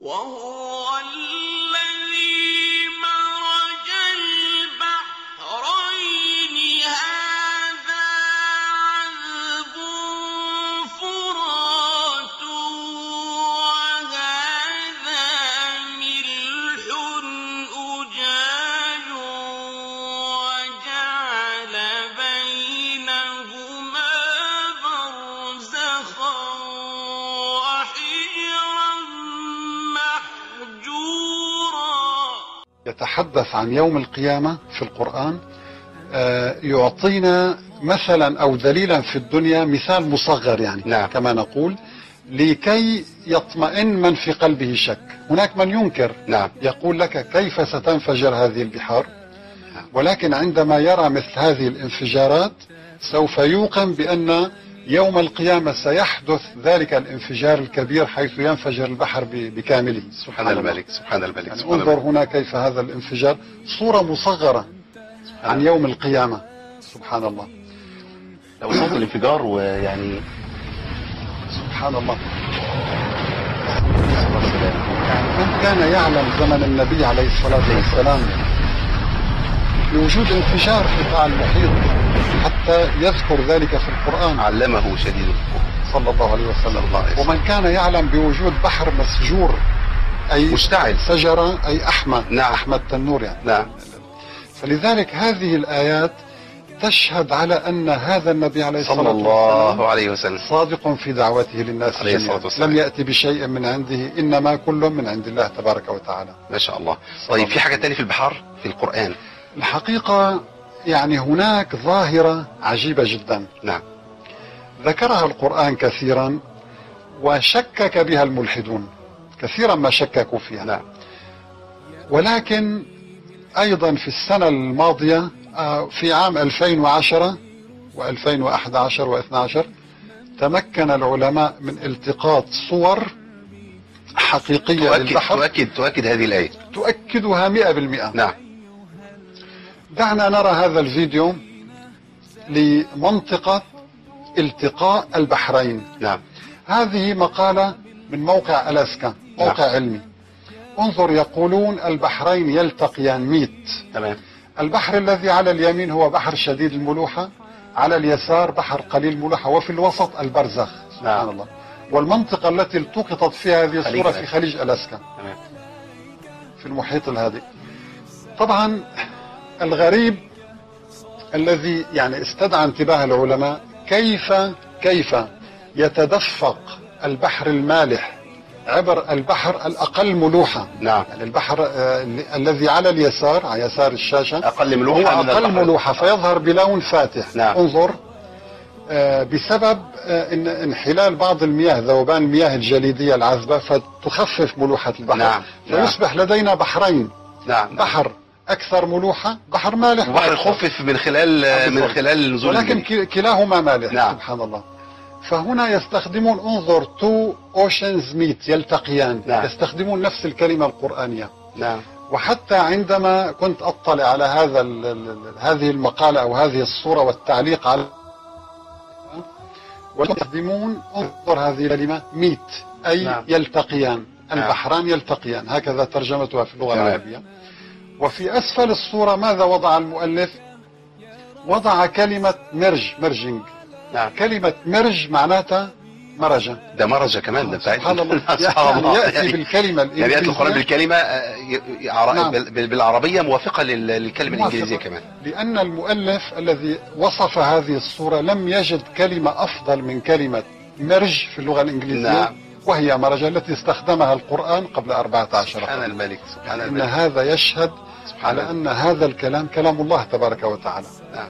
وهو الذي مرج البحرين هذا عذب فرات وهذا ملح أجاج وجعل بينهما برزخا وحجرا محجورا. يتحدث عن يوم القيامة في القرآن، يعطينا مثلا أو دليلا في الدنيا، مثال مصغر يعني. نعم. كما نقول لكي يطمئن من في قلبه شك. هناك من ينكر، نعم. يقول لك كيف ستنفجر هذه البحار، ولكن عندما يرى مثل هذه الانفجارات سوف يوقن بأن يوم القيامة سيحدث ذلك الانفجار الكبير حيث ينفجر البحر بكامله. سبحان الملك، سبحان الملك، يعني سبحان انظر الملك. هنا كيف هذا الانفجار صورة مصغرة عن يوم القيامة. سبحان الله. لو صوت الانفجار ويعني سبحان الله. من كان يعلم زمن النبي عليه الصلاة والسلام بوجود انفجار في قاع المحيط حتى يذكر ذلك في القرآن، علمه شديد القوة صلى الله عليه وسلم. ومن كان يعلم بوجود بحر مسجور أي مشتعل، سجرة أي أحمى. نعم. أحمى التنور يعني. نعم. فلذلك هذه الآيات تشهد على أن هذا النبي عليه الصلاة صلى والسلام الله عليه وسلم صادق في دعوته للناس عليه الصلاة جميعا، والسلام. لم يأتي بشيء من عنده، إنما كل من عند الله تبارك وتعالى. ما شاء الله. طيب في حاجة تانية في البحار في القرآن؟ الحقيقة يعني هناك ظاهرة عجيبة جدا. نعم. ذكرها القرآن كثيرا وشكك بها الملحدون، كثيرا ما شككوا فيها. نعم. ولكن أيضا في السنة الماضية في عام 2010 و2011 و12 تمكن العلماء من التقاط صور حقيقية للبحر تؤكد هذه الآية، تؤكدها 100%. نعم. دعنا نرى هذا الفيديو لمنطقة التقاء البحرين. نعم. هذه مقالة من موقع ألاسكا، موقع نعم. علمي. انظر، يقولون البحرين يلتقيان ميت. تمام. البحر الذي على اليمين هو بحر شديد الملوحة، على اليسار بحر قليل الملوحة، وفي الوسط البرزخ. سبحان الله. والمنطقة التي التقطت فيها هذه الصورة في خليج ألاسكا، تمام. في المحيط الهادئ. طبعا الغريب الذي يعني استدعى انتباه العلماء، كيف يتدفق البحر المالح عبر البحر الأقل ملوحة. نعم. يعني البحر الذي على اليسار، على يسار الشاشة، أقل ملوحة هو من أقل البحر. ملوحة فيظهر بلون فاتح. نعم. انظر، بسبب انحلال بعض المياه، ذوبان المياه الجليدية العذبة، فتخفف ملوحة البحر. نعم. فيصبح لدينا بحرين. نعم. بحر أكثر ملوحة، بحر مالح، وبحر خفف من خلال نزول ولكن الجليد. كلاهما مالح. نعم. سبحان الله. فهنا يستخدمون، انظر، two oceans meet، يلتقيان. نعم. يستخدمون نفس الكلمة القرآنية. نعم. وحتى عندما كنت أطلع على هذه المقالة أو هذه الصورة والتعليق على، ويستخدمون، انظر هذه الكلمة ميت أي نعم. يلتقيان، البحران يلتقيان، هكذا ترجمتها في اللغة العربية. وفي أسفل الصورة ماذا وضع المؤلف؟ وضع كلمة مرجنج. نعم. كلمة مرج معناتها مرجة. ده مرجة كمان، ده بتاعتنا. سبحان الله. سبحان الله. يأتي بالكلمة الإنجليزية، يعني يأتي القرآن بالكلمة نعم. بالعربية موافقة للكلمة الإنجليزية كمان. لأن المؤلف الذي وصف هذه الصورة لم يجد كلمة أفضل من كلمة مرج في اللغة الإنجليزية. نعم. وهي مرجة التي استخدمها القرآن قبل 14 سبحان الملك، سبحان إن الملك. هذا يشهد على أن هذا الكلام كلام الله تبارك وتعالى. نعم.